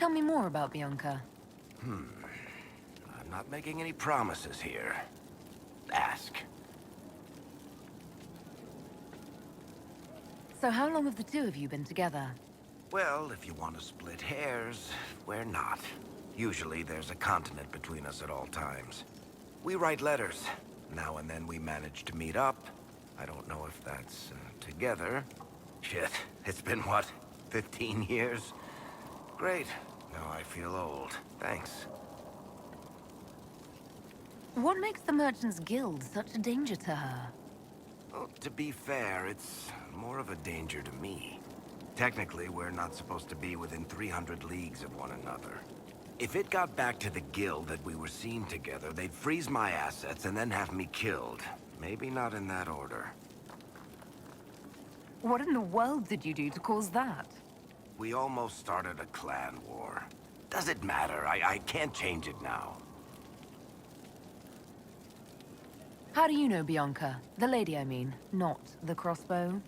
Tell me more about Bianca. I'm not making any promises here. Ask. So how long have the two of you been together? Well, if you want to split hairs, we're not. Usually there's a continent between us at all times. We write letters. Now and then we manage to meet up. I don't know if that's together. Shit, it's been what, 15 years? Great. Now I feel old. Thanks. What makes the Merchants Guild such a danger to her? Well, to be fair, it's more of a danger to me. Technically, we're not supposed to be within 300 leagues of one another. If it got back to the guild that we were seen together, they'd freeze my assets and then have me killed. Maybe not in that order. What in the world did you do to cause that? We almost started a clan war. Does it matter? I can't change it now. How do you know Bianca? The lady, I mean, not the crossbow.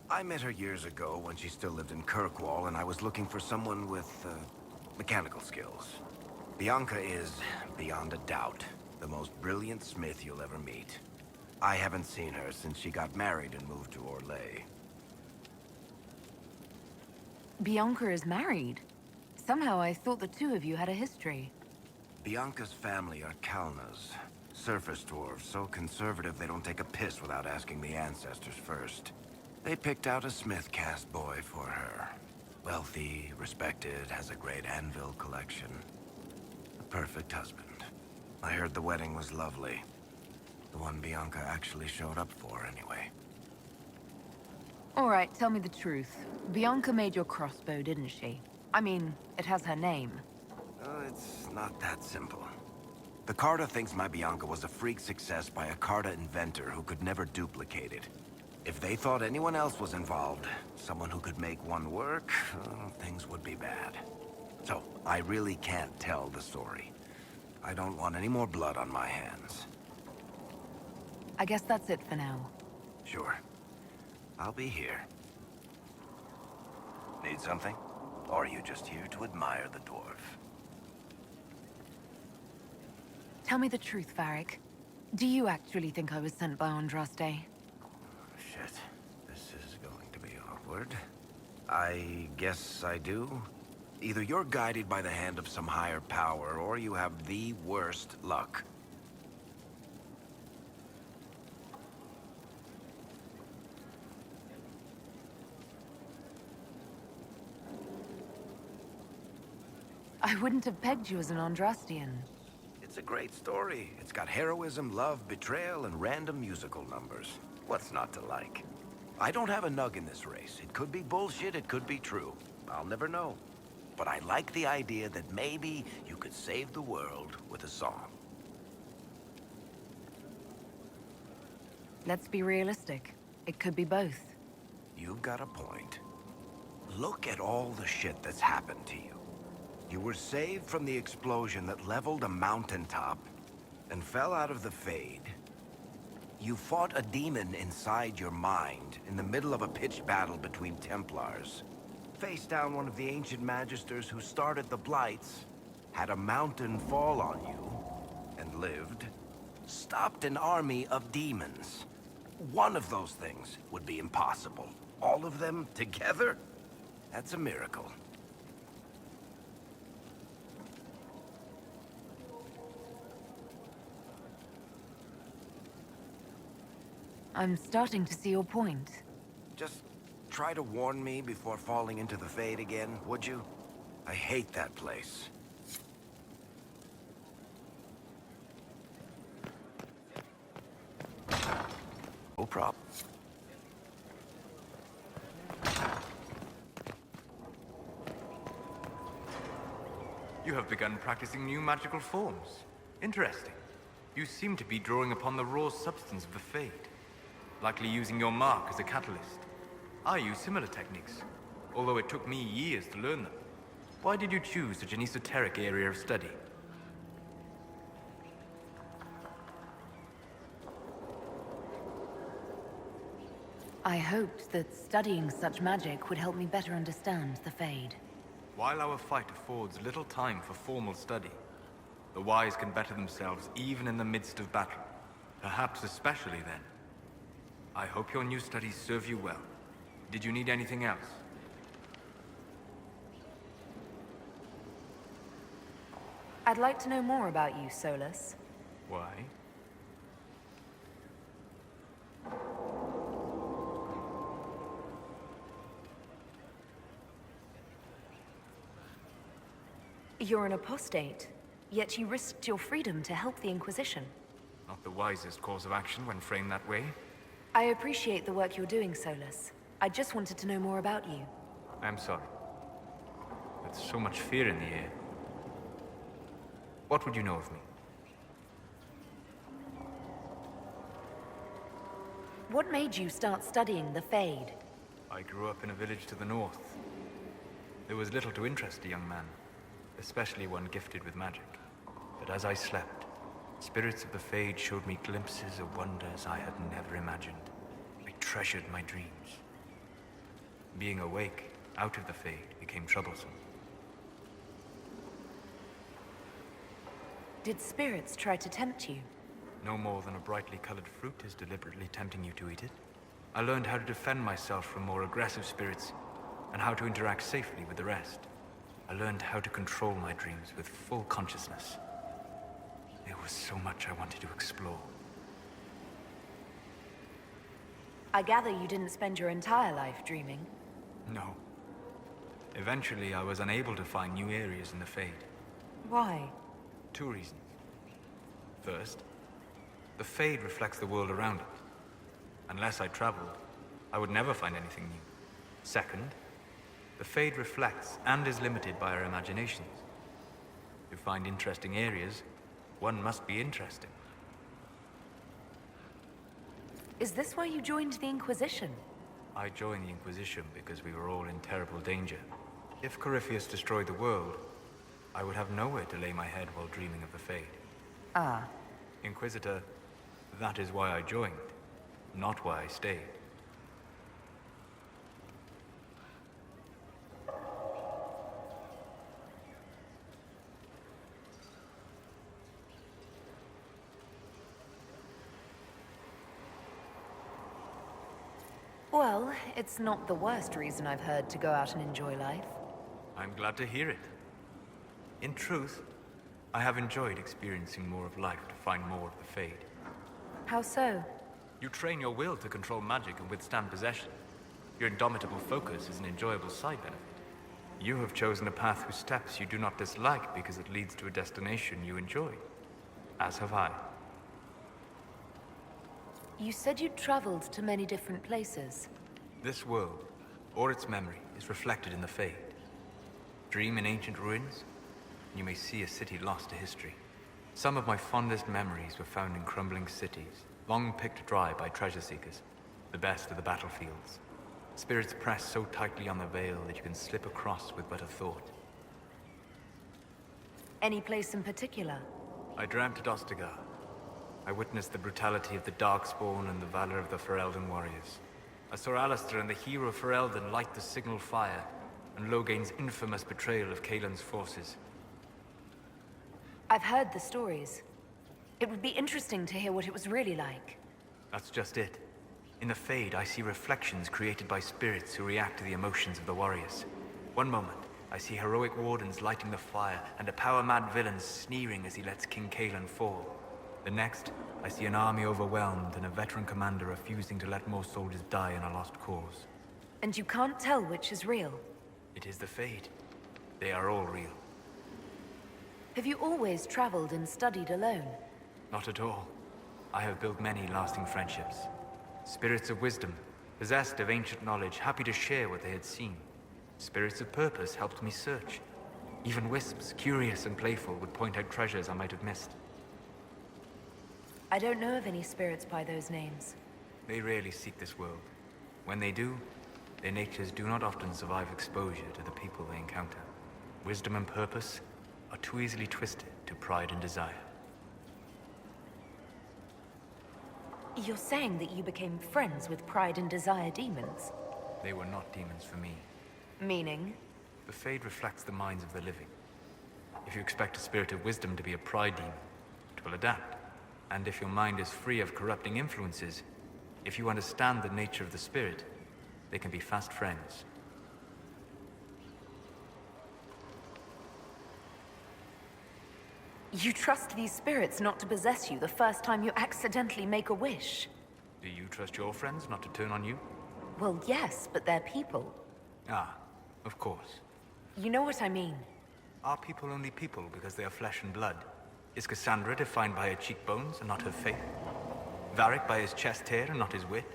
I met her years ago when she still lived in Kirkwall, and I was looking for someone with, mechanical skills. Bianca is, beyond a doubt, the most brilliant smith you'll ever meet. I haven't seen her since she got married and moved to Orlais. Bianca is married. Somehow I thought the two of you had a history. Bianca's family are Kalnas, surface dwarves, so conservative they don't take a piss without asking the ancestors first. They picked out a smith caste boy for her. Wealthy, respected, has a great anvil collection. The perfect husband. I heard the wedding was lovely. The one Bianca actually showed up for, anyway. All right, tell me the truth. Bianca made your crossbow, didn't she? I mean, it has her name. It's not that simple. The Carta thinks my Bianca was a freak success by a Carta inventor who could never duplicate it. If they thought anyone else was involved, someone who could make one work, things would be bad. So, I really can't tell the story. I don't want any more blood on my hands. I guess that's it for now. Sure. I'll be here. Need something? Or are you just here to admire the dwarf? Tell me the truth, Varric. Do you actually think I was sent by Andraste? Shit. This is going to be awkward. I guess I do. Either you're guided by the hand of some higher power, or you have the worst luck. I wouldn't have pegged you as an Andrastian. It's a great story. It's got heroism, love, betrayal, and random musical numbers. What's not to like? I don't have a nug in this race. It could be bullshit, it could be true. I'll never know. But I like the idea that maybe you could save the world with a song. Let's be realistic. It could be both. You've got a point. Look at all the shit that's happened to you. You were saved from the explosion that leveled a mountaintop and fell out of the Fade. You fought a demon inside your mind in the middle of a pitched battle between Templars. Faced down one of the ancient magisters who started the Blights, had a mountain fall on you, and lived. Stopped an army of demons. One of those things would be impossible. All of them together? That's a miracle. I'm starting to see your point. Just try to warn me before falling into the Fade again, would you? I hate that place. No problem. You have begun practicing new magical forms. Interesting. You seem to be drawing upon the raw substance of the Fade. Likely using your mark as a catalyst. I use similar techniques, although it took me years to learn them. Why did you choose such an esoteric area of study? I hoped that studying such magic would help me better understand the Fade. While our fight affords little time for formal study, the wise can better themselves even in the midst of battle. Perhaps especially then. I hope your new studies serve you well. Did you need anything else? I'd like to know more about you, Solas. Why? You're an apostate, yet you risked your freedom to help the Inquisition. Not the wisest course of action when framed that way. I appreciate the work you're doing, Solas. I just wanted to know more about you. I'm sorry. With so much fear in the air. What would you know of me? What made you start studying the Fade? I grew up in a village to the north. There was little to interest a young man, especially one gifted with magic. But as I slept, spirits of the Fade showed me glimpses of wonders I had never imagined. I treasured my dreams. Being awake, out of the Fade, became troublesome. Did spirits try to tempt you? No more than a brightly colored fruit is deliberately tempting you to eat it. I learned how to defend myself from more aggressive spirits, and how to interact safely with the rest. I learned how to control my dreams with full consciousness. There was so much I wanted to explore. I gather you didn't spend your entire life dreaming. No. Eventually, I was unable to find new areas in the Fade. Why? 2 reasons. First, the Fade reflects the world around it. Unless I traveled, I would never find anything new. Second, the Fade reflects and is limited by our imaginations. To find interesting areas, one must be interesting. Is this why you joined the Inquisition? I joined the Inquisition because we were all in terrible danger. If Corypheus destroyed the world, I would have nowhere to lay my head while dreaming of the Fade. Ah. Inquisitor, that is why I joined, not why I stayed. Well, it's not the worst reason I've heard to go out and enjoy life. I'm glad to hear it. In truth, I have enjoyed experiencing more of life to find more of the Fade. How so? You train your will to control magic and withstand possession. Your indomitable focus is an enjoyable side benefit. You have chosen a path whose steps you do not dislike because it leads to a destination you enjoy. As have I. You said you'd traveled to many different places. This world, or its memory, is reflected in the Fade. Dream in ancient ruins, and you may see a city lost to history. Some of my fondest memories were found in crumbling cities, long picked dry by treasure seekers, the best of the battlefields. Spirits press so tightly on the veil that you can slip across with but a thought. Any place in particular? I dreamt at Ostagar. I witnessed the brutality of the Darkspawn and the valor of the Ferelden warriors. I saw Alistair and the hero Ferelden light the signal fire, and Logain's infamous betrayal of Kaelin's forces. I've heard the stories. It would be interesting to hear what it was really like. That's just it. In the Fade, I see reflections created by spirits who react to the emotions of the warriors. One moment, I see heroic wardens lighting the fire, and a power-mad villain sneering as he lets King Kaelin fall. The next, I see an army overwhelmed and a veteran commander refusing to let more soldiers die in a lost cause. And you can't tell which is real? It is the Fade. They are all real. Have you always traveled and studied alone? Not at all. I have built many lasting friendships. Spirits of wisdom, possessed of ancient knowledge, happy to share what they had seen. Spirits of purpose helped me search. Even wisps, curious and playful, would point out treasures I might have missed. I don't know of any spirits by those names. They rarely seek this world. When they do, their natures do not often survive exposure to the people they encounter. Wisdom and purpose are too easily twisted to pride and desire. You're saying that you became friends with Pride and Desire demons? They were not demons for me. Meaning? The Fade reflects the minds of the living. If you expect a spirit of wisdom to be a pride demon, it will adapt. And if your mind is free of corrupting influences, if you understand the nature of the spirit, they can be fast friends. You trust these spirits not to possess you the first time you accidentally make a wish? Do you trust your friends not to turn on you? Well, yes, but they're people. Ah, of course. You know what I mean. Are people only people because they are flesh and blood? Is Cassandra defined by her cheekbones and not her faith? Varric by his chest hair and not his wit?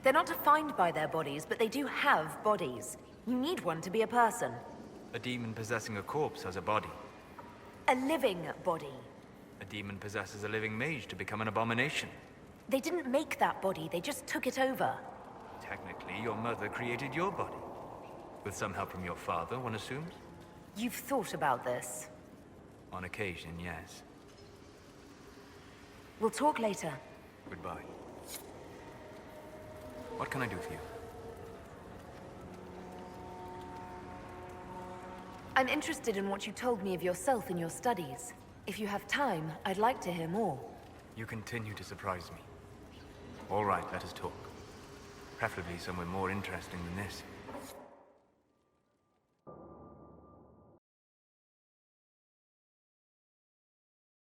They're not defined by their bodies, but they do have bodies. You need one to be a person. A demon possessing a corpse has a body. A living body. A demon possesses a living mage to become an abomination. They didn't make that body, they just took it over. Technically, your mother created your body. With some help from your father, one assumes? You've thought about this. On occasion, yes. We'll talk later. Goodbye. What can I do for you? I'm interested in what you told me of yourself in your studies. If you have time, I'd like to hear more. You continue to surprise me. All right, let us talk. Preferably somewhere more interesting than this.